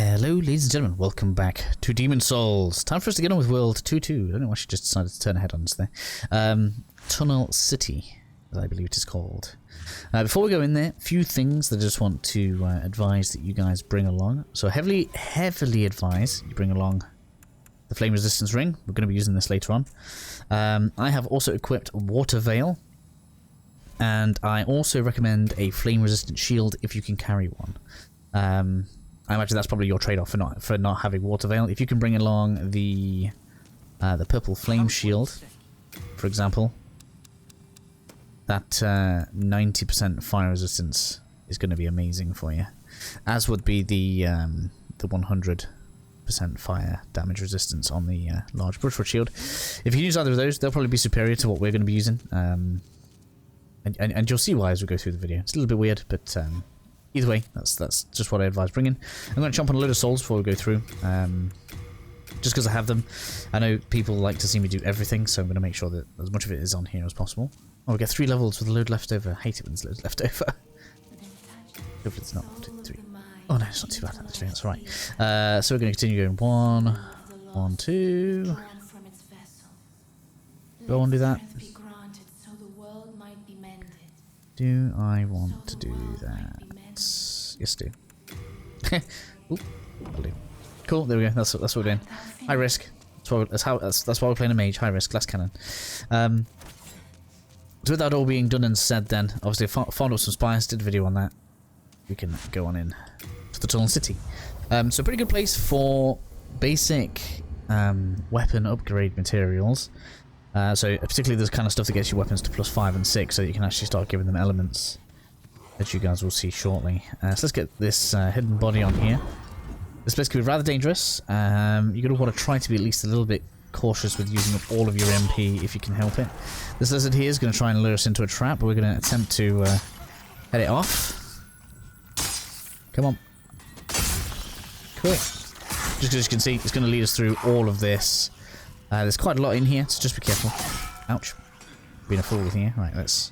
Hello ladies and gentlemen, welcome back to Demons Souls. Time for us to get on with World 2.2. I don't know why she just decided to turn her head on us there. Tunnel City, as I believe it is called. Before we go in there, a few things that I just want to advise that you guys bring along. So heavily advise you bring along the Flame Resistance Ring. We're going to be using this later on. I have also equipped Water Veil. And I also recommend a Flame Resistant Shield if you can carry one. I imagine that's probably your trade-off for not having Water Veil. If you can bring along the Purple Flame Shield, for example, that 90% fire resistance is going to be amazing for you. As would be the 100% fire damage resistance on the large brushwood shield. If you use either of those, they'll probably be superior to what we're going to be using. And you'll see why as we go through the video. It's a little bit weird, but either way, that's just what I advise bringing. I'm going to chomp on a load of souls before we go through, just because I have them. I know people like to see me do everything, so I'm going to make sure that as much of it is on here as possible. Oh, we get 3 levels with a load left over. I hate it when there's loads left over. Hopefully it's not 3. Oh no, it's not too bad actually, that's alright. So we're going to continue going 1, 1, 2. Do I want to do that? Do I want to do that? Yes, do. Ooh, will do. Cool. There we go. That's what we're doing. High risk. That's why we're playing a mage. High risk. Less cannon. So with that all being done and said, then obviously found up some spies. Did a video on that. We can go on in to the Tunnel City. So pretty good place for basic weapon upgrade materials. So particularly this kind of stuff that gets your weapons to +5 and 6, so you can actually start giving them elements that you guys will see shortly. So let's get this hidden body on here. This place can be rather dangerous. You're going to want to try to be at least a little bit cautious with using up all of your MP if you can help it. This lizard here is going to try and lure us into a trap, but we're going to attempt to head it off. Come on. Quick. Just as you can see, it's going to lead us through all of this. There's quite a lot in here, so just be careful. Ouch. Being a fool here. Right, let's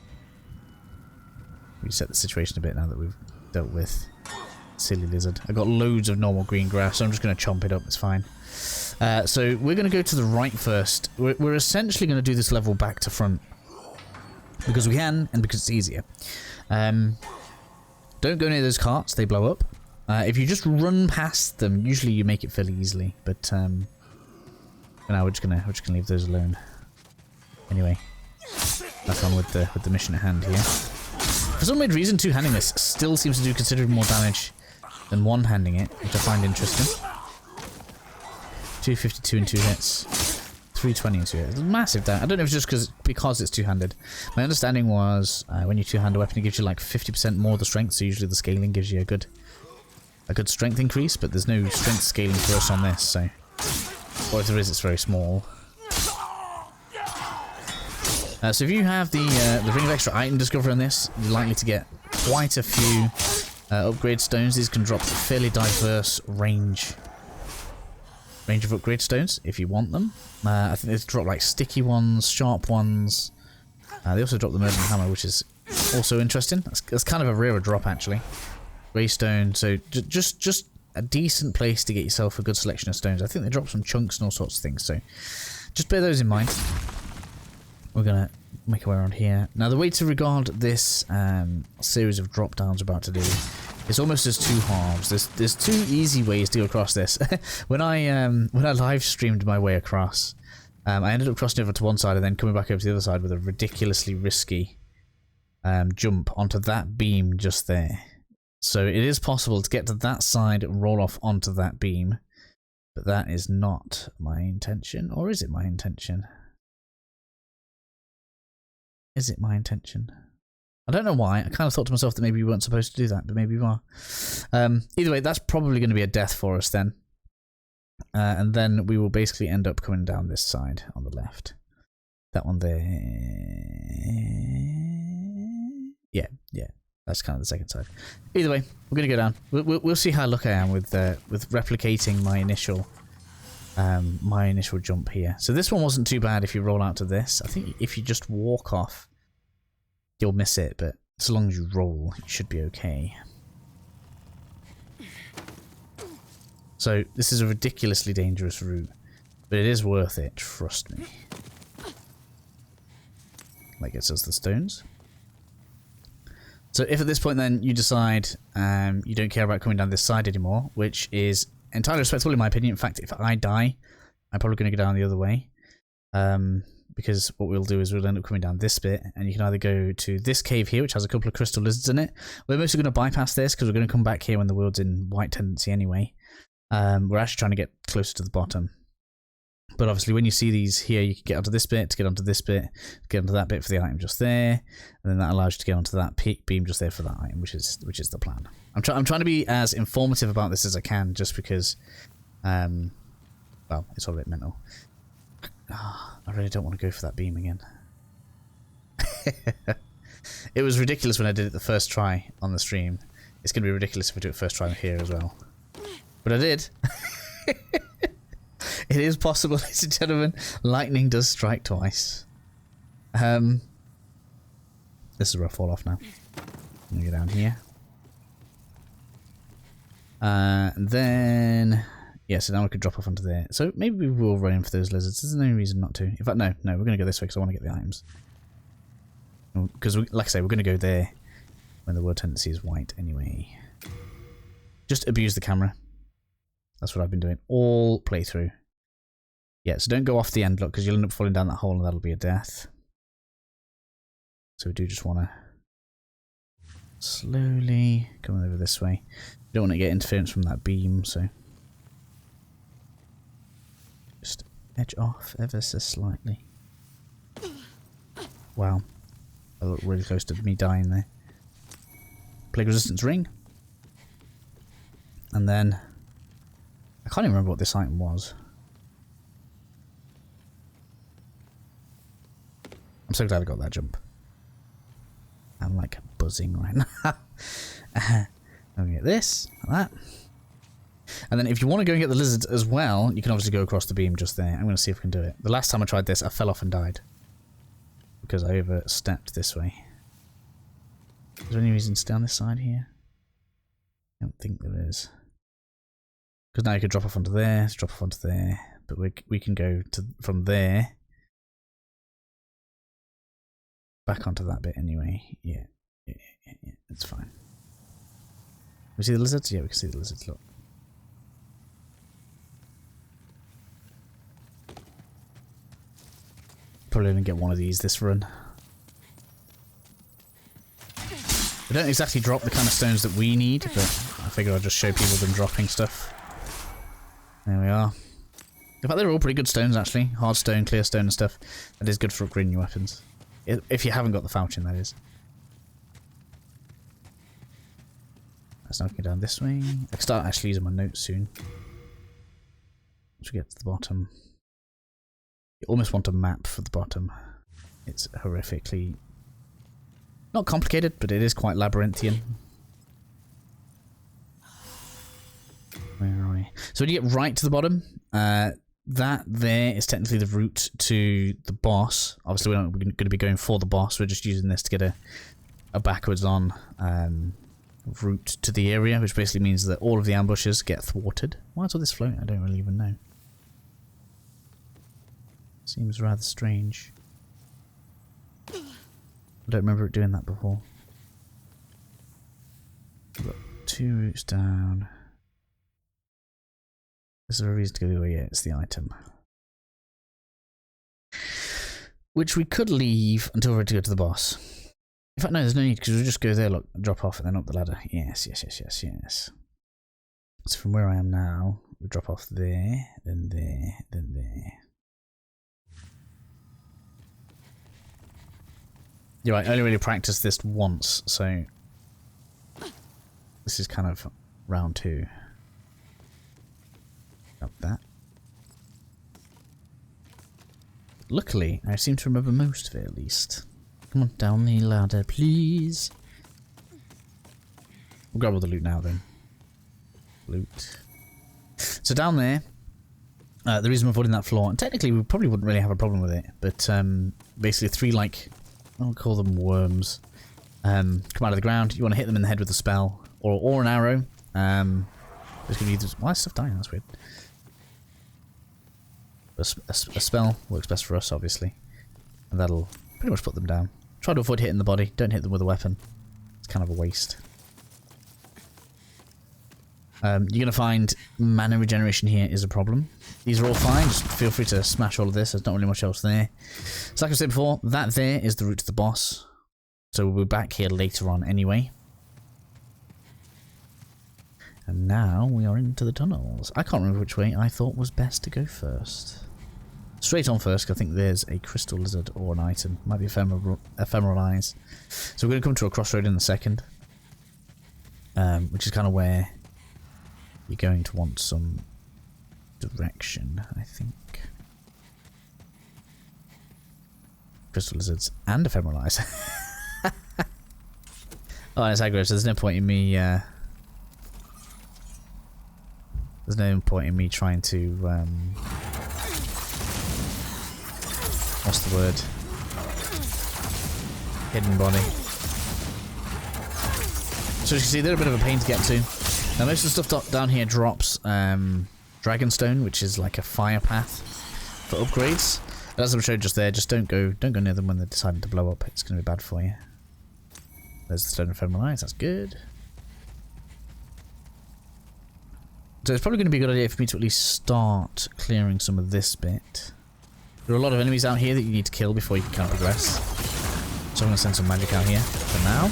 reset the situation a bit now that we've dealt with silly lizard. I've got loads of normal green grass, so I'm just going to chomp it up. It's fine. So we're going to go to the right first. We're essentially going to do this level back to front. Because we can, and because it's easier. Don't go near those carts, they blow up. If you just run past them, usually you make it fairly easily, but for now we're just gonna leave those alone. Anyway, back on with the mission at hand here. For some weird reason, two-handing this still seems to do considerably more damage than one-handing it, which I find interesting. 252 in 2 hits, 320 in 2 hits. It's massive damage. I don't know if it's just because it's two-handed. My understanding was when you two-hand a weapon, it gives you like 50% more of the strength. So usually the scaling gives you a good strength increase, but there's no strength scaling for us on this, so. Or if there is, it's very small. So if you have the Ring of Extra Item Discovery on this, you're likely to get quite a few upgrade stones. These can drop a fairly diverse range of upgrade stones if you want them. I think they drop like sticky ones, sharp ones. They also drop the Murder Hammer, which is also interesting. That's kind of a rarer drop actually. Greystone, so just a decent place to get yourself a good selection of stones. I think they drop some chunks and all sorts of things, so just bear those in mind. We're gonna make our way around here. Now the way to regard this series of drop downs we're about to do is almost as 2 halves. There's 2 easy ways to go across this. when I live streamed my way across, I ended up crossing over to one side and then coming back over to the other side with a ridiculously risky jump onto that beam just there. So it is possible to get to that side and roll off onto that beam, but that is not my intention. Or is it my intention? Is it my intention? I don't know why. I kind of thought to myself that maybe we weren't supposed to do that, but maybe we are. Either way, that's probably going to be a death for us then. And then we will basically end up coming down this side on the left. That one there. Yeah. That's kind of the second side. Either way, we're going to go down. We'll see how lucky I am with replicating my initial jump here. So this one wasn't too bad if you roll out to this. I think if you just walk off, you'll miss it, but so long as you roll, it should be okay. So this is a ridiculously dangerous route, but it is worth it, trust me. That gets us the stones. So if at this point then you decide you don't care about coming down this side anymore, which is entirely respectable in my opinion. In fact, if I die, I'm probably going to go down the other way. Because what we'll do is we'll end up coming down this bit, and you can either go to this cave here, which has a couple of crystal lizards in it. We're mostly going to bypass this because we're going to come back here when the world's in white tendency anyway. We're actually trying to get closer to the bottom. But obviously when you see these here, you can get onto this bit, to get onto this bit, get onto that bit for the item just there, and then that allows you to get onto that beam just there for that item, which is the plan. I'm trying to be as informative about this as I can, just because, well, it's all a bit mental. I really don't want to go for that beam again. It was ridiculous when I did it the first try on the stream. It's going to be ridiculous if I do it first try here as well. But I did. It is possible, ladies and gentlemen. Lightning does strike twice. This is where I fall off now. I'm going to go down here. And then... yeah, so now we could drop off onto there. So maybe we will run in for those lizards. There's no reason not to. In fact, no, we're going to go this way because I want to get the items. Because, like I say, we're going to go there when the world tendency is white anyway. Just abuse the camera. That's what I've been doing all playthrough. Yeah, so don't go off the end, look, because you'll end up falling down that hole and that'll be a death. So we do just want to slowly come over this way. We don't want to get interference from that beam, so... just edge off ever so slightly. Wow. I look really close to me dying there. Plague resistance ring. And then... I can't even remember what this item was. I'm so glad I got that jump. I'm like buzzing right now. Let me get this, like that. And then if you want to go and get the lizards as well, you can obviously go across the beam just there. I'm going to see if we can do it. The last time I tried this, I fell off and died. Because I overstepped this way. Is there any reason to stay on this side here? I don't think there is. Because now you could drop off onto there, drop off onto there. But we can go from there back onto that bit anyway. Yeah. It's fine. We see the lizards? Yeah, we can see the lizards, look. Probably only get one of these this run. They don't exactly drop the kind of stones that we need, but I figure I'll just show people them dropping stuff. There we are. In fact, they're all pretty good stones actually. Hard stone, clear stone and stuff. That is good for upgrading your weapons. If you haven't got the falchion, that is. Let's now go down this way. I can start actually using my notes soon. Once we get to the bottom. You almost want a map for the bottom. It's horrifically... not complicated, but it is quite labyrinthian. Where are we? So when you get right to the bottom, that there is technically the route to the boss. Obviously we're not going to be going for the boss, we're just using this to get a backwards on route to the area, which basically means that all of the ambushes get thwarted. Why is all this floating? I don't really even know. Seems rather strange. I don't remember it doing that before. We've got 2 routes down. Is there a reason to go the other way? Yeah, it's the item. Which we could leave until we're ready to go to the boss. In fact, no, there's no need, because we'll just go there, look, drop off, and then up the ladder. Yes. So from where I am now, we drop off there, then there, then there. You're right, I only really practiced this once, so this is kind of round 2. Got that. Luckily, I seem to remember most of it at least. Come on, down the ladder, please. We'll grab all the loot now then. Loot. So down there, the reason we're avoiding that floor, and technically we probably wouldn't really have a problem with it, but basically 3 like, I'll call them worms, come out of the ground. You want to hit them in the head with a spell or an arrow. There's gonna be why is stuff dying? That's weird. A spell works best for us, obviously, and that'll pretty much put them down. Try to avoid hitting the body. Don't hit them with a weapon. It's kind of a waste. You're gonna find mana regeneration here is a problem. These are all fine. Just feel free to smash all of this. There's not really much else there. So like I said before, that there is the route to the boss. So we'll be back here later on anyway. And now we are into the tunnels. I can't remember which way I thought was best to go first. Straight on first, 'cause I think there's a crystal lizard or an item. Might be ephemeral eyes. So we're going to come to a crossroad in a second. Which is kind of where you're going to want some direction, I think. Crystal lizards and ephemeral eyes. Oh, it's aggro, so there's no point in me... there's no point in me trying to... what's the word? Hidden body. So as you can see, they're a bit of a pain to get to. Now most of the stuff down here drops Dragonstone, which is like a fire path for upgrades. And as I showed just there, just don't go near them when they're deciding to blow up. It's going to be bad for you. There's the stone ephemeral eyes. That's good. So it's probably going to be a good idea for me to at least start clearing some of this bit. There are a lot of enemies out here that you need to kill before you can kind of progress. So I'm going to send some magic out here for now.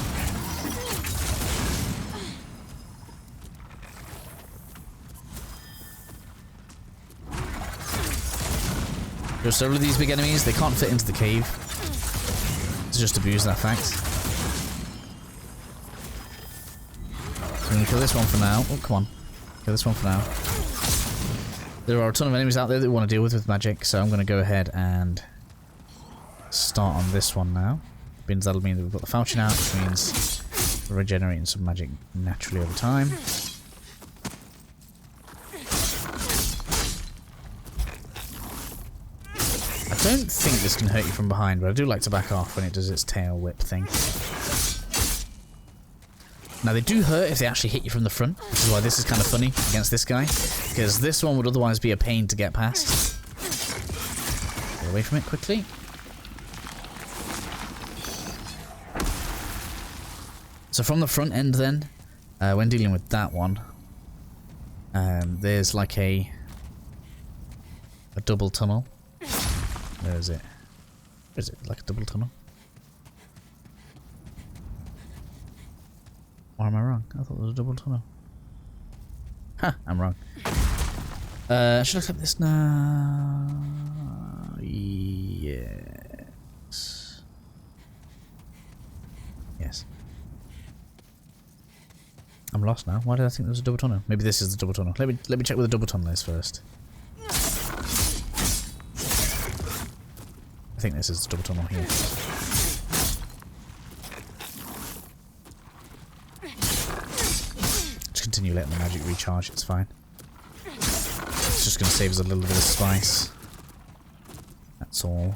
There are several of these big enemies. They can't fit into the cave. To just abuse that fact. I'm going to kill this one for now. Oh, come on. Kill this one for now. There are a ton of enemies out there that we want to deal with magic, so I'm going to go ahead and start on this one now. Means that'll mean that we've got the falchion out, which means we're regenerating some magic naturally over time. I don't think this can hurt you from behind, but I do like to back off when it does its tail whip thing. Now they do hurt if they actually hit you from the front, which is why this is kind of funny against this guy, because this one would otherwise be a pain to get past. Get away from it quickly. So from the front end then, when dealing with that one, there's like a double tunnel. Where is it? Where is it? Like a double tunnel? Or am I wrong? I thought there was a double tunnel. Ha! I'm wrong. Should I click this now? Yes. Yes. I'm lost now. Why did I think there was a double tunnel? Maybe this is the double tunnel. Let me check where the double tunnel is first. I think this is the double tunnel here. Just continue letting the magic recharge, it's fine. It's just going to save us a little bit of spice. That's all.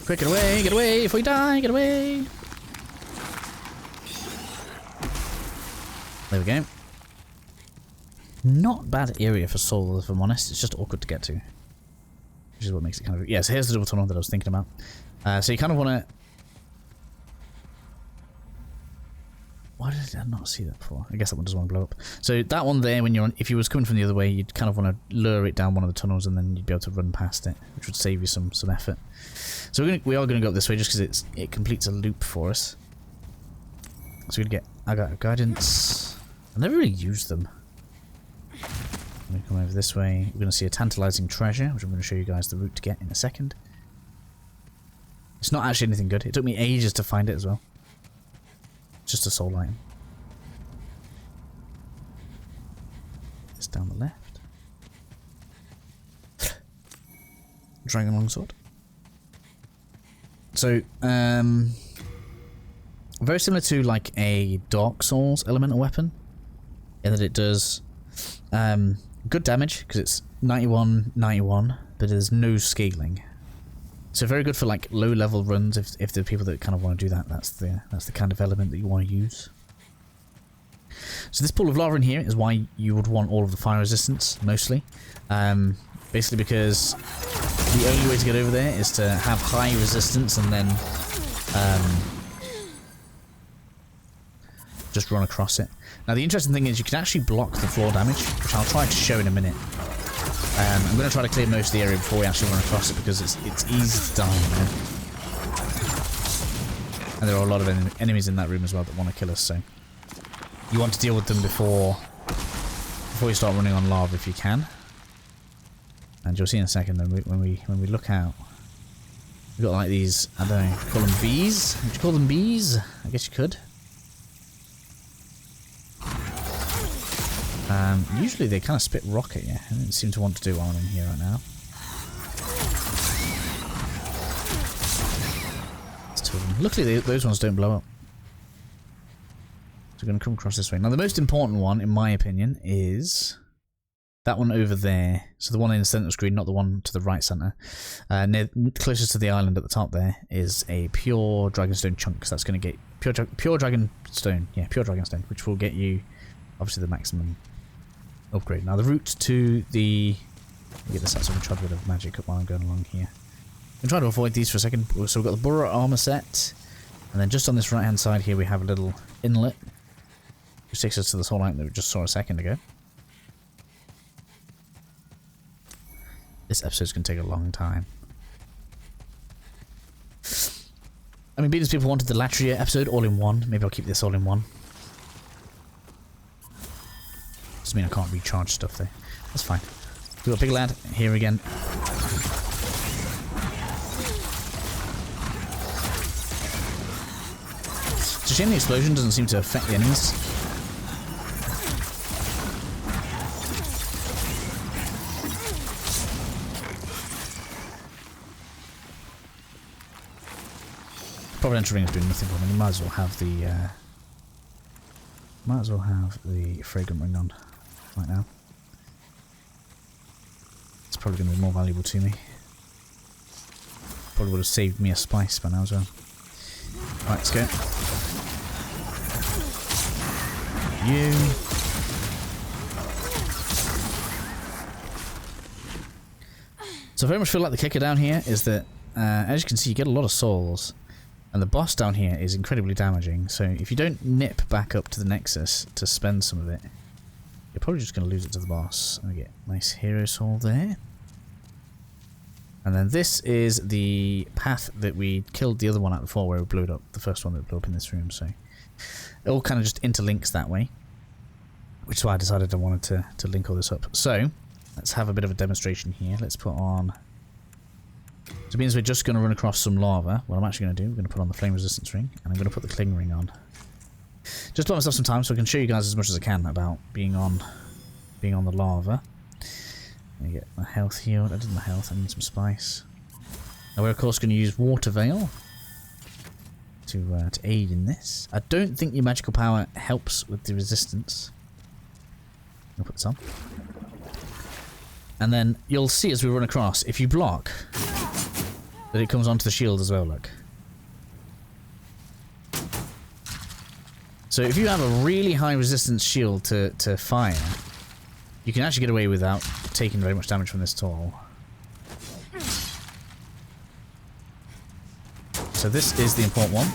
Quick, get away, if we die, get away! There we go. Not bad area for soul, if I'm honest. It's just awkward to get to. Which is what makes it kind of... Yeah, so here's the double tunnel that I was thinking about. So you kind of want to... Why did I not see that before? I guess that one doesn't want to blow up. So that one there, when you're on, if you was coming from the other way, you'd kind of want to lure it down one of the tunnels and then you'd be able to run past it, which would save you some effort. So we are going to go up this way just because it completes a loop for us. So we'd get... I got guidance... I never really used them. I'm going to come over this way. We're going to see a tantalizing treasure, which I'm going to show you guys the route to get in a second. It's not actually anything good. It took me ages to find it as well. It's just a soul item. It's down the left. Dragon longsword. So, very similar to like a Dark Souls elemental weapon, in that it does good damage because it's 91, but there's no scaling. So very good for like low level runs if there are people that kind of want to do that. That's the kind of element that you want to use. So this pool of lava in here is why you would want all of the fire resistance, mostly. Basically because the only way to get over there is to have high resistance and then just run across it. Now the interesting thing is you can actually block the floor damage, which I'll try to show in a minute. I'm going to try to clear most of the area before we actually run across it because it's easy to die, man. And there are a lot of enemies in that room as well that want to kill us, so you want to deal with them before you start running on lava if you can. And you'll see in a second when we look out, we've got like these, I don't know, call them bees? Would you call them bees? I guess you could. Usually they kind of spit rock at you. I don't seem to want to do one in here right now. There's two of them. Luckily those ones don't blow up. So we're going to come across this way. Now the most important one, in my opinion, is that one over there. So the one in the centre screen, not the one to the right centre. Closest to the island at the top there is a pure dragonstone chunk. So that's going to get pure dragonstone. Yeah, pure dragonstone, which will get you obviously the maximum upgrade. Now the route to the... Let me get this out so I can try a bit of magic up while I'm going along here. I'm trying to avoid these for a second. So we've got the burrow armor set. And then just on this right hand side here we have a little inlet, which takes us to this whole island that we just saw a second ago. This episode's going to take a long time. I mean, being as people wanted the Latria episode all in one, maybe I'll keep this all in one. Doesn't mean I can't recharge stuff though. That's fine. We've got Big Lad here again. It's a shame the explosion doesn't seem to affect the enemies. Providential ring is doing nothing for me. You might as well have the fragrant ring on right now. It's probably going to be more valuable to me. Probably would have saved me a spice by now as well. Right, let's go. You. So I very much feel like the kicker down here is that, as you can see, you get a lot of souls. And the boss down here is incredibly damaging, so if you don't nip back up to the Nexus to spend some of it, you're probably just going to lose it to the boss. And we get a nice hero soul there. And then this is the path that we killed the other one at before where we blew it up, the first one that blew up in this room, so it all kind of just interlinks that way. Which is why I decided I wanted to link all this up. So, let's have a bit of a demonstration here. Let's put on... So it means we're just going to run across some lava. What I'm actually going to do, we're going to put on the flame resistance ring, and I'm going to put the cling ring on. Just to let myself some time so I can show you guys as much as I can about being on the lava. Let me get my health healed. I did my health, I need some spice. Now we're of course going to use Water Veil to aid in this. I don't think your magical power helps with the resistance. I'll put this on. And then you'll see as we run across, if you block, that it comes onto the shield as well, look. So if you have a really high resistance shield to fire, you can actually get away without taking very much damage from this at all. So this is the important one.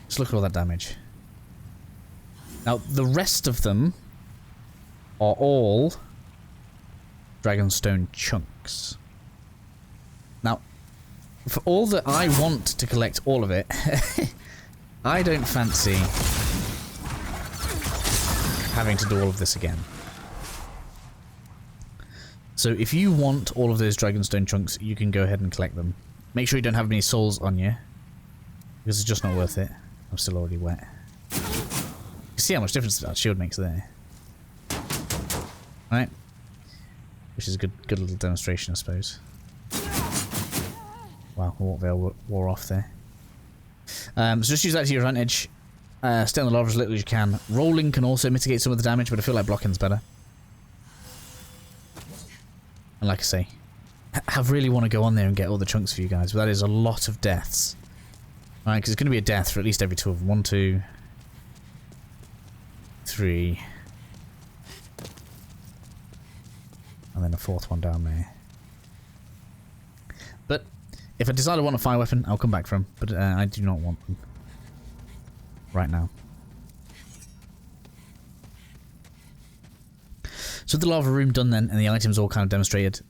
Just look at all that damage. Now the rest of them are all Dragonstone chunks. Now, for all that I want to collect all of it, I don't fancy having to do all of this again. So if you want all of those Dragonstone chunks, you can go ahead and collect them. Make sure you don't have any souls on you, because it's just not worth it. I'm still already wet. You can see how much difference that shield makes there. Right? Which is a good little demonstration, I suppose. Wow, the Water Veil wore off there. So just use that to your advantage. Stay on the lava as little as you can. Rolling can also mitigate some of the damage, but I feel like blocking's better. And like I say, I really want to go on there and get all the chunks for you guys, but that is a lot of deaths. Right, because it's going to be a death for at least every two of them. 1, 2, 3. And then a 4th one down there. But if I decide I want a fire weapon, I'll come back for them. But I do not want them right now. So the lava room done then, and the items all kind of demonstrated,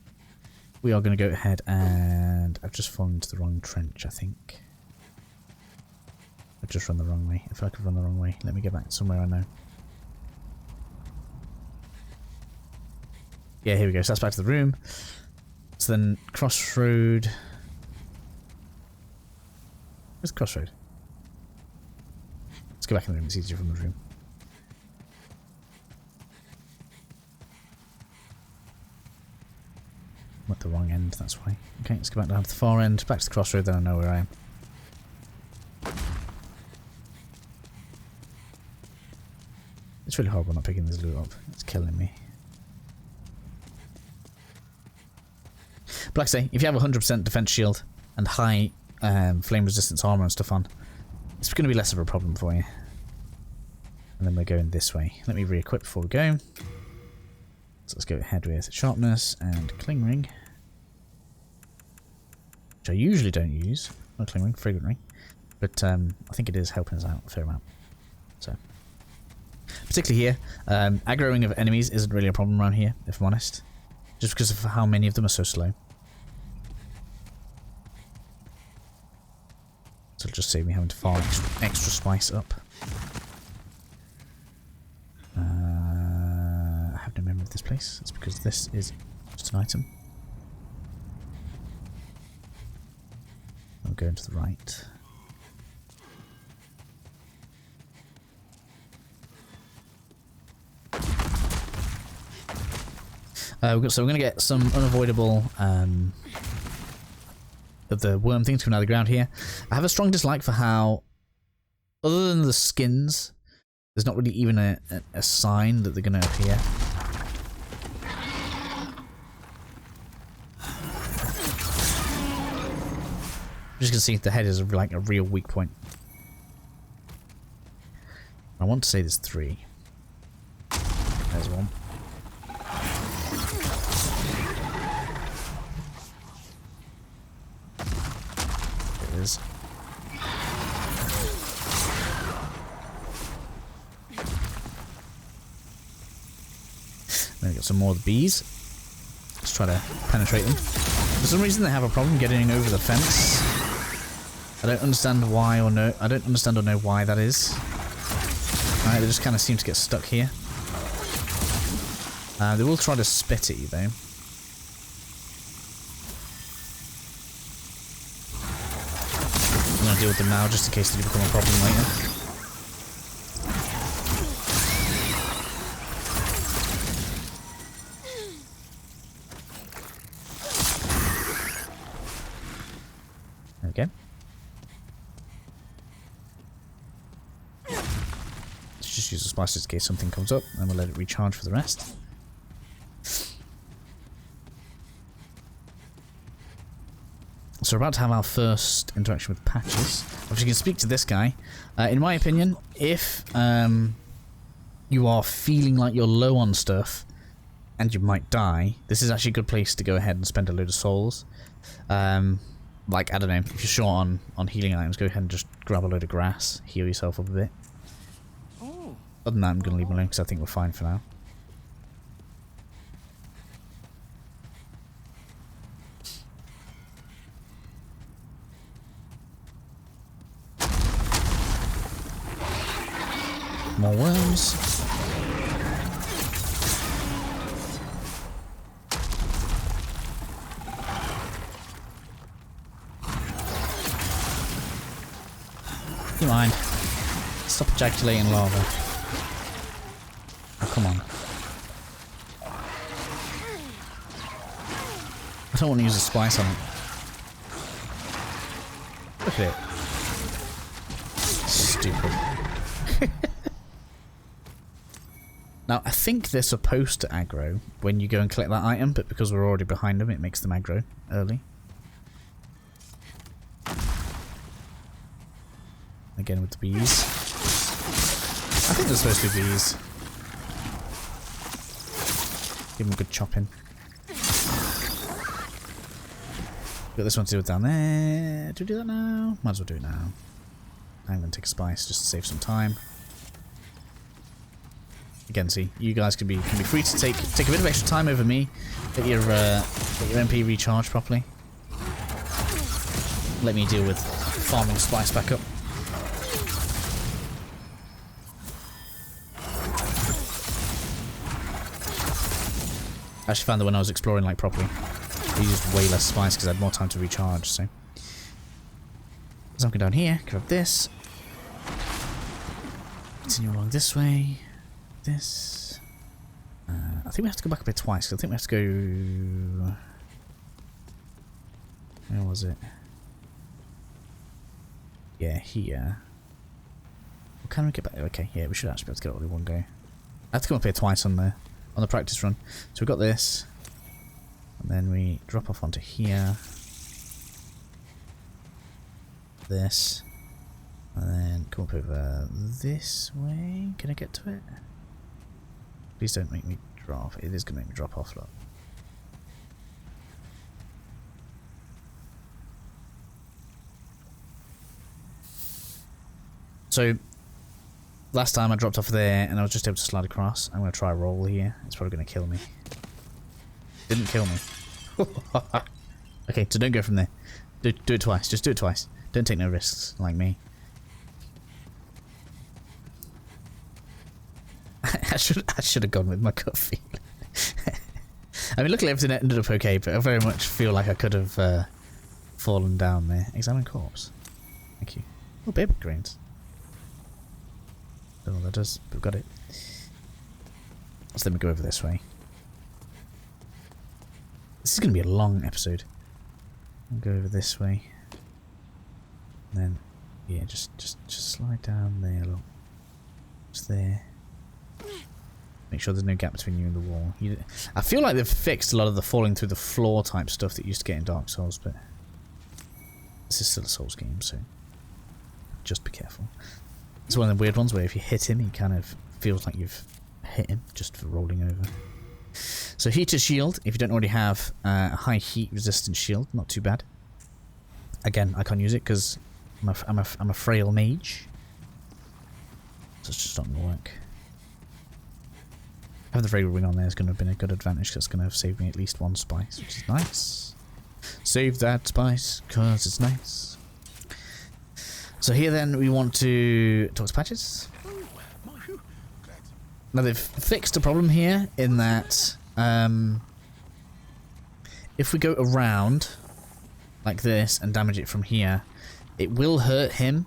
we are going to go ahead and... I've just fallen into the wrong trench, I think. I've just run the wrong way. If I could run the wrong way, let me get back somewhere I know. Yeah, here we go. So that's back to the room. So then, crossroad. Where's the crossroad? Let's go back in the room. It's easier from the room. I'm at the wrong end, that's why. Okay, let's go back down to the far end. Back to the crossroad, then I know where I am. It's really horrible not picking this loot up. It's killing me. But like I say, if you have 100% defense shield and high flame resistance armor and stuff on, it's going to be less of a problem for you. And then we're going this way. Let me re-equip before we go. So let's go ahead with sharpness and cling ring, which I usually don't use. Not cling ring, fragrant ring, but I think it is helping us out a fair amount. So, particularly here, aggroing of enemies isn't really a problem around here, if I'm honest, just because of how many of them are so slow. So it'll just save me having to farm extra spice up. I have no memory of this place. It's because this is just an item. I'm going to the right. So we're going to get some unavoidable of the worm things coming out of the ground here. I have a strong dislike for how, other than the skins, there's not really even a sign that they're going to appear. I'm just going to see if the head is like a real weak point. I want to say there's 3. There's one. There it is. Then we got some more of the bees. Let's try to penetrate them. For some reason they have a problem getting over the fence. I don't understand why or know. I don't understand or know why that is. Right, they just kind of seem to get stuck here. They will try to spit at you though. I'm gonna deal with them now just in case they do become a problem later. Okay. Let's just use the spices in case something comes up, and we'll let it recharge for the rest. So we're about to have our first interaction with patches. Obviously, you can speak to this guy. In my opinion, if you are feeling like you're low on stuff and you might die, this is actually a good place to go ahead and spend a load of souls. Like, I don't know, if you're short on healing items, go ahead and just grab a load of grass, heal yourself up a bit. Other than that, I'm going to leave them alone because I think we're fine for now. More worms. You mind? Stop ejaculating lava. Oh, come on. I don't want to use a spice on it. Look at it. Stupid. Now, I think they're supposed to aggro when you go and collect that item, but because we're already behind them, it makes them aggro early. Again with the bees. I think they're supposed to be bees. Give him a good chopping. Got this one to do it down there. Do we do that now? Might as well do it now. I'm going to take a spice just to save some time. Again, see, you guys can be free to take a bit of extra time over me. Get your MP recharged properly. Let me deal with farming spice back up. I actually found that when I was exploring like properly, I used way less spice because I had more time to recharge. So, something down here. Grab this. Continue along this way. This. I think we have to go back a bit twice. Cause I think we have to go. Where was it? Yeah, here. Well, can we get back? Okay, yeah, we should actually be able to get it all in one go. I have to come up here twice on the practice run. So we've got this, and then we drop off onto here. This, and then come up over this way. Can I get to it? Please don't make me drop. It is going to make me drop off, look. So, last time I dropped off there and I was just able to slide across. I'm going to try a roll here. It's probably going to kill me. Didn't kill me. Okay, so don't go from there. Do it twice. Just do it twice. Don't take no risks like me. I should have gone with my gut feeling. I mean, luckily everything ended up okay, but I very much feel like I could have fallen down there. Examine corpse. Thank you. Oh, baby grains. Don't know what that does, but we've got it. Let's let me go over this way. This is going to be a long episode. I'll go over this way. And then, yeah, just slide down there, look. Just there. Make sure there's no gap between you and the wall. I feel like they've fixed a lot of the falling through the floor type stuff that you used to get in Dark Souls, but this is still a Souls game, so just be careful. It's one of the weird ones where if you hit him, he kind of feels like you've hit him just for rolling over. So heater shield, if you don't already have a high heat resistant shield, not too bad. Again, I can't use it because I'm a frail mage, so it's just not going to work. Having the fragrant ring on there is going to have been a good advantage because it's going to have saved me at least one spice, which is nice. Save that spice because it's nice. So here then we want to talk to Patches. Now they've fixed a problem here in that if we go around like this and damage it from here, it will hurt him.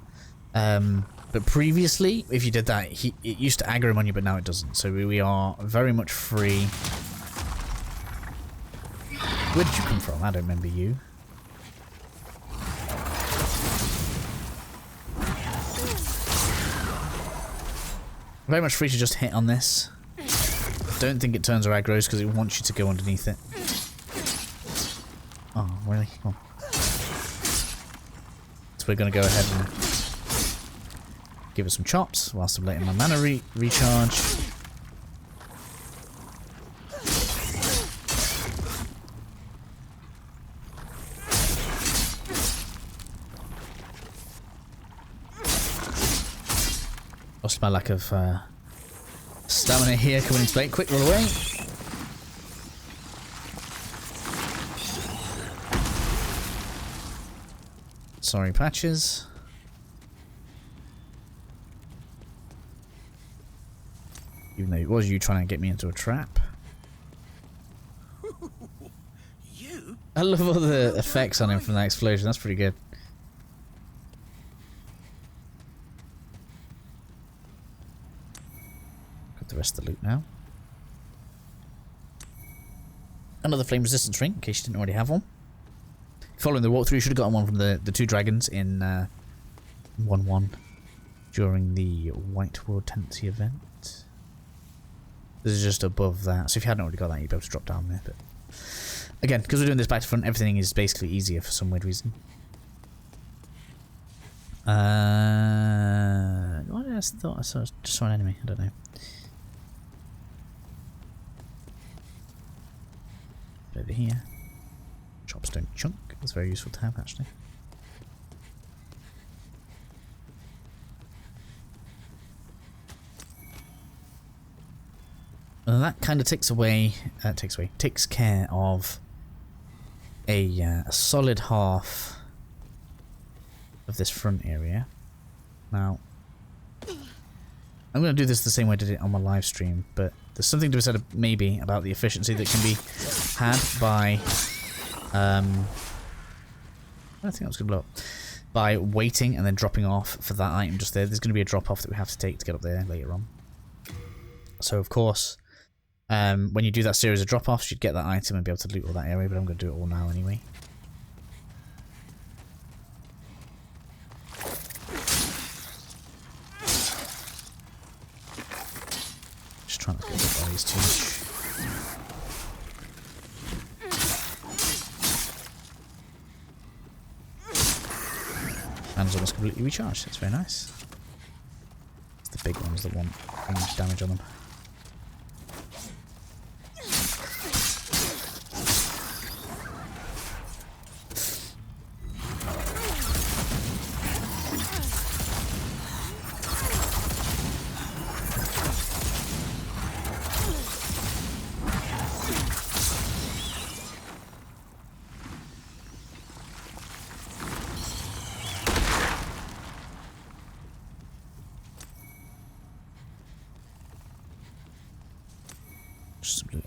But previously, if you did that, it used to aggro him on you, but now it doesn't. So we are very much free. Where did you come from? I don't remember you. Very much free to just hit on this. Don't think it turns or aggroes because it wants you to go underneath it. Oh, really? Oh. So we're going to go ahead and give it some chops whilst I'm letting my mana recharge. Lost my lack of stamina here coming into play. Quick roll away. Sorry, Patches. Even though it was you trying to get me into a trap. You? I love all the effects on him from that explosion. That's pretty good. Got the rest of the loot now. Another flame resistance ring, in case you didn't already have one. Following the walkthrough, you should have gotten one from the two dragons in 1-1 during the Whitewood Tendency event. This is just above that, so if you hadn't already got that, you'd be able to drop down there. But again, because we're doing this back to front, everything is basically easier for some weird reason. What did I thought I just saw an enemy? I don't know. over here. Chopstone chunk. That's very useful to have, actually. And that kind of takes care of a solid half of this front area. Now, I'm going to do this the same way I did it on my live stream, but there's something to be said maybe about the efficiency that can be had by I don't think I was going to blow up. By waiting and then dropping off for that item just there. There's going to be a drop off that we have to take to get up there later on. So of course, when you do that series of drop offs, you'd get that item and be able to loot all that area, but I'm going to do it all now anyway. Just trying not to get the bodies too much. Hand's almost completely recharged. That's very nice. It's the big ones that want range damage on them.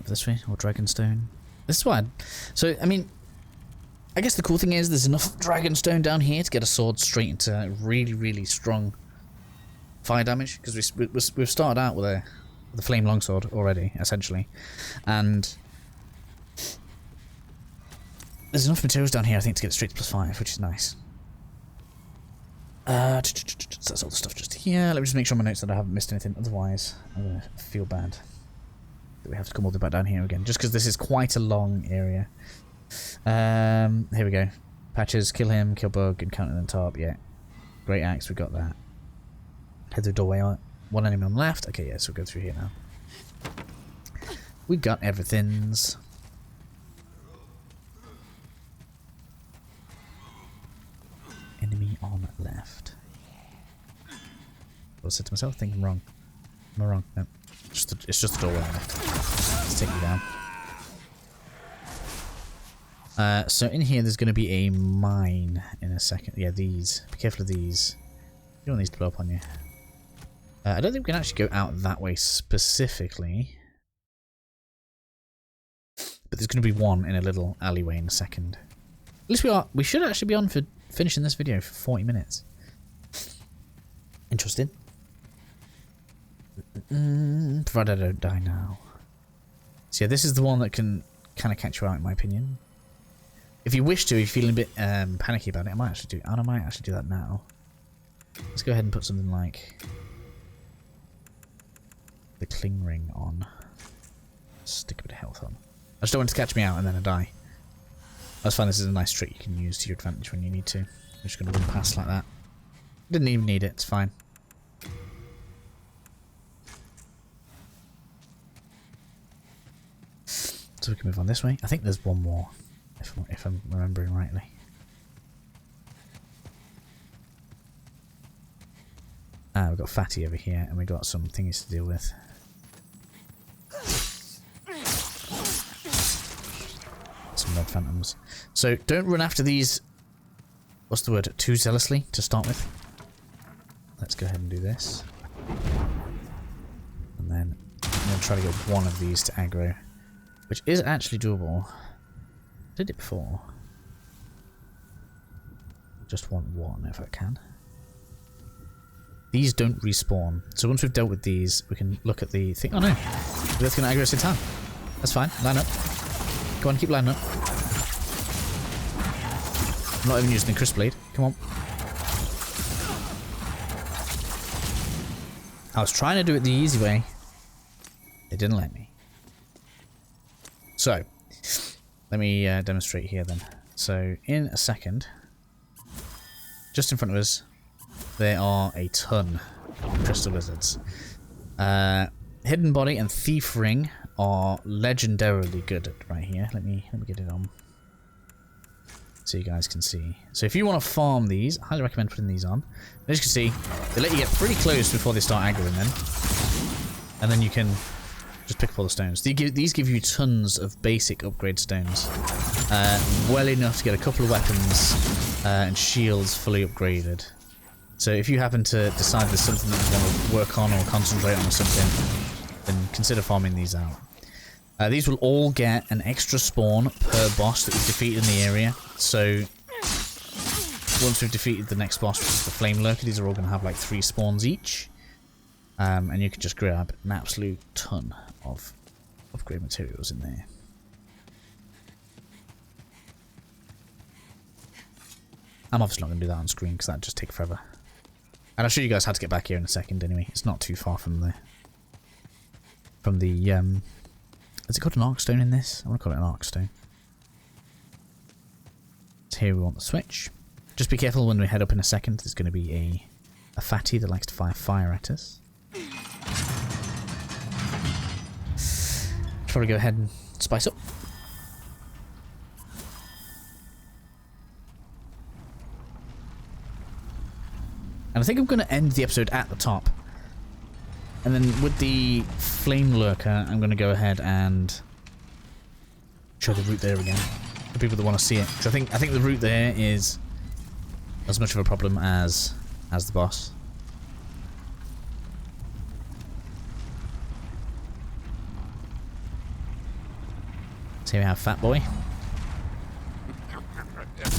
This way, or Dragonstone. This is why. So, I mean, I guess the cool thing is there's enough Dragonstone down here to get a sword straight into really, really strong fire damage. Because we've started out with a flame longsword already, essentially, and there's enough materials down here, I think, to get it straight to +5, which is nice. So that's all the stuff just here. Let me just make sure on my notes that I haven't missed anything. Otherwise, I'm gonna feel bad. We have to come all the way back down here again, just because this is quite a long area. Here we go. Patches, kill him, kill bug, encounter on top. Yeah, great axe, we got that. Head through the doorway. One enemy on the left. Okay, yeah, so we'll go through here now. We got everything's. Enemy on left. I said to myself, I think I'm wrong. Am I wrong? No. It's just the doorway left. Let's take you down. So in here there's going to be a mine in a second. Yeah, these. Be careful of these. You don't want these to blow up on you. I don't think we can actually go out that way specifically. But there's going to be one in a little alleyway in a second. At least we are. We should actually be on for finishing this video for 40 minutes. Interesting. Provided I don't die now. So yeah, this is the one that can kind of catch you out, in my opinion. If you wish to, if you're feeling a bit panicky about it, I might actually do that now. Let's go ahead and put something like the cling ring on. Stick a bit of health on. I just don't want it to catch me out and then I die. I just find this is a nice trick you can use to your advantage when you need to. I'm just going to run past like that. Didn't even need it, it's fine. So we can move on this way. I think there's one more, if I'm remembering rightly. We've got Fatty over here, and we've got some thingies to deal with. Some red phantoms. So don't run after these, what's the word, too zealously to start with. Let's go ahead and do this. And then I'm going to try to get one of these to aggro. Which is actually doable. I did it before. Just want one if I can. These don't respawn. So once we've dealt with these, we can look at the thing. Oh no! We're both going to aggro us in time. That's fine. Line up. Go on, keep lining up. I'm not even using the crisp blade. Come on. I was trying to do it the easy way. They didn't let me. So, let me demonstrate here then. So, in a second, just in front of us, there are a ton of crystal lizards. Hidden body and thief ring are legendarily good at right here. Let me get it on so you guys can see. So if you want to farm these, I highly recommend putting these on. As you can see, they let you get pretty close before they start aggroing then. And then you can just pick up all the stones. These give you tons of basic upgrade stones. Well enough to get a couple of weapons and shields fully upgraded. So if you happen to decide there's something that you want to work on or concentrate on or something, then consider farming these out. These will all get an extra spawn per boss that we've defeated in the area. So once we've defeated the next boss, which is the Flame Lurker, these are all going to have like 3 spawns each. And you can just grab an absolute ton of upgrade materials in there. I'm obviously not going to do that on screen because that'd just take forever. And I'll show you guys how to get back here in a second anyway. It's not too far from the... Is it called an Arkstone in this? I want to call it an Arkstone. So here we want the switch. Just be careful when we head up in a second. There's going to be a fatty that likes to fire fire at us. Should probably go ahead and spice up. And I think I'm going to end the episode at the top. And then with the Flame Lurker, I'm going to go ahead and show the route there again. For people that want to see it. Because I think the route there is as much of a problem as the boss. So here we have Fat Boy. He's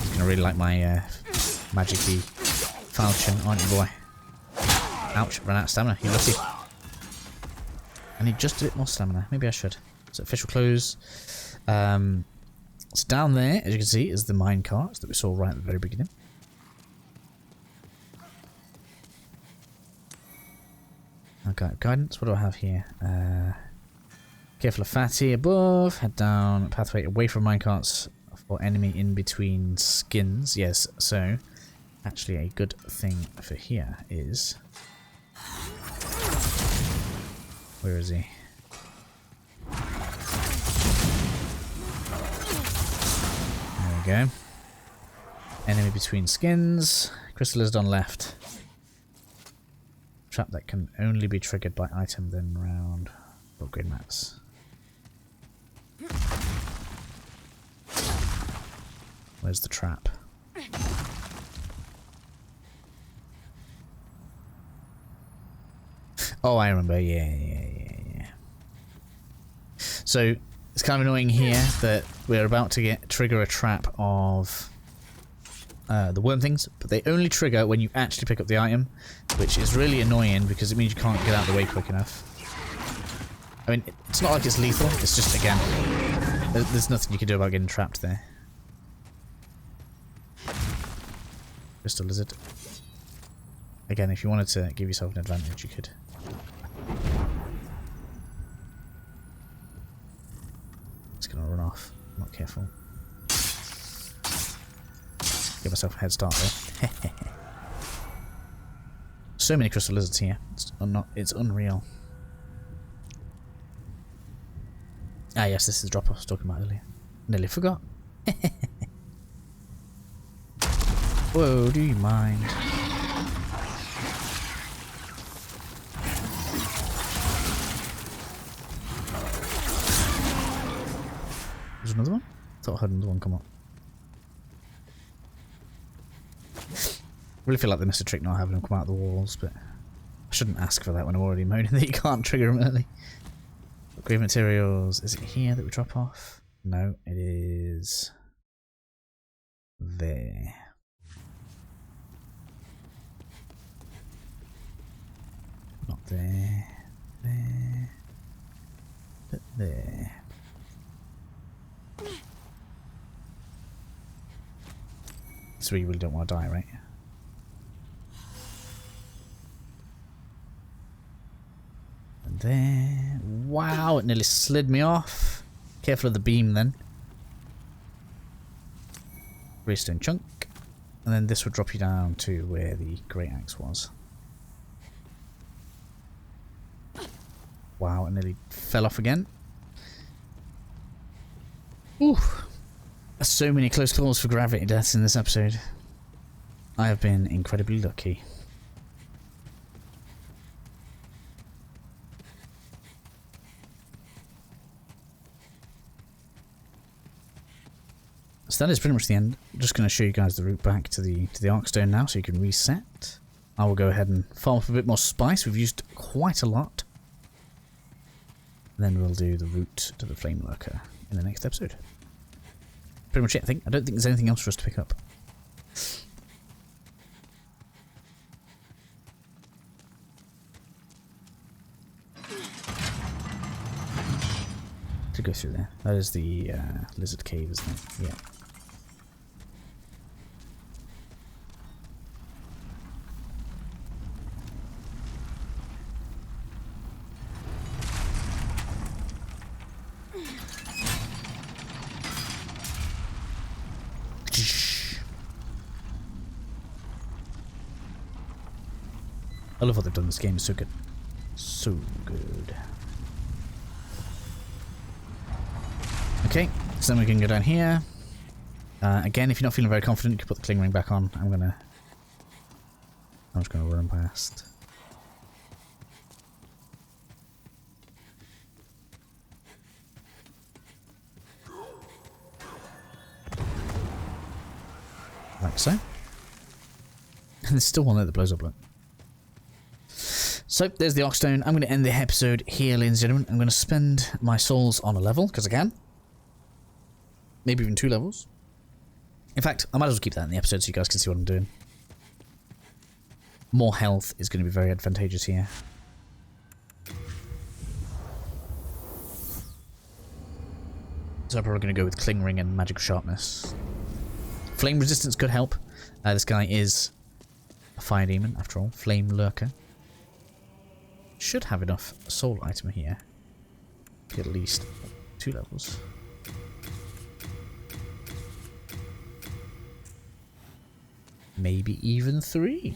going to really like my magic-y falchion, aren't you, boy? Ouch, ran out of stamina. You lucky. I need just a bit more stamina. Maybe I should. So official close. So down there, as you can see, is the minecart that we saw right at the very beginning. Okay, guidance. What do I have here? Careful of fatty above. Head down. Pathway away from minecarts for enemy in between skins. Yes, so actually a good thing for here is... Where is he? There we go. Enemy between skins. Crystal Lizard on left. Trap that can only be triggered by item then round. Upgrade mats. Where's the trap? Oh, I remember. Yeah. So it's kind of annoying here that we're about to trigger a trap of the worm things, but they only trigger when you actually pick up the item, which is really annoying because it means you can't get out of the way quick enough. I mean, it's not like it's lethal. It's just, again, there's nothing you can do about getting trapped there. Crystal Lizard. Again, if you wanted to give yourself an advantage, you could. It's gonna run off. I'm not careful. Give myself a head start there. So many crystal lizards here. It's unreal. Ah yes, this is the drop I was talking about earlier. Nearly forgot. Whoa, do you mind? There's another one? I thought I heard another one come up. I really feel like they missed a trick not having them come out of the walls, but I shouldn't ask for that when I'm already moaning that you can't trigger them early. Upgrade materials. Is it here that we drop off? No, it is there. Not there. There. But there. So you really don't want to die, right? And there. Wow, it nearly slid me off. Careful of the beam then. Greystone chunk. And then this would drop you down to where the great axe was. Wow, I nearly fell off again. Ooh. So many close calls for gravity deaths in this episode. I have been incredibly lucky. So that is pretty much the end. I'm just going to show you guys the route back to the Arkstone now, so you can reset. I will go ahead and farm up a bit more spice. We've used quite a lot. And then we'll do the route to the Flame Lurker in the next episode. Pretty much it, I think. I don't think there's anything else for us to pick up. To go through there. That is the lizard cave, isn't it? Yeah. I love what they've done. This game is so good. So good. Okay, so then we can go down here. Again, if you're not feeling very confident, you can put the cling ring back on. I'm just gonna run past. Like so. And there's still one there that blows up. Look. So, there's the Arkstone. I'm going to end the episode here, ladies and gentlemen. I'm going to spend my souls on a level, because I can. Maybe even 2 levels. In fact, I might as well keep that in the episode so you guys can see what I'm doing. More health is going to be very advantageous here. So I'm probably going to go with Cling Ring and Magical Sharpness. Flame Resistance could help. This guy is a Fire Demon, after all. Flame Lurker. Should have enough soul item here. At least 2 levels. Maybe even 3.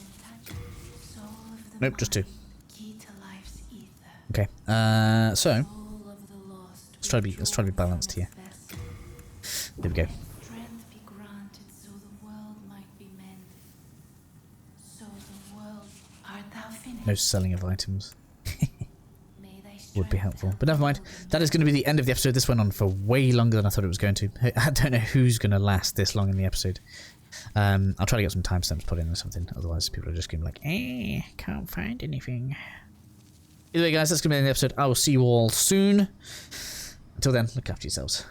Nope, just 2. Okay. So let's try to be balanced here. There we go. No selling of items. Would be helpful. But never mind. That is going to be the end of the episode. This went on for way longer than I thought it was going to. I don't know who's going to last this long in the episode. I'll try to get some timestamps put in or something. Otherwise, people are just going to be like, can't find anything. Either way, guys, that's going to be the end of the episode. I will see you all soon. Until then, look after yourselves.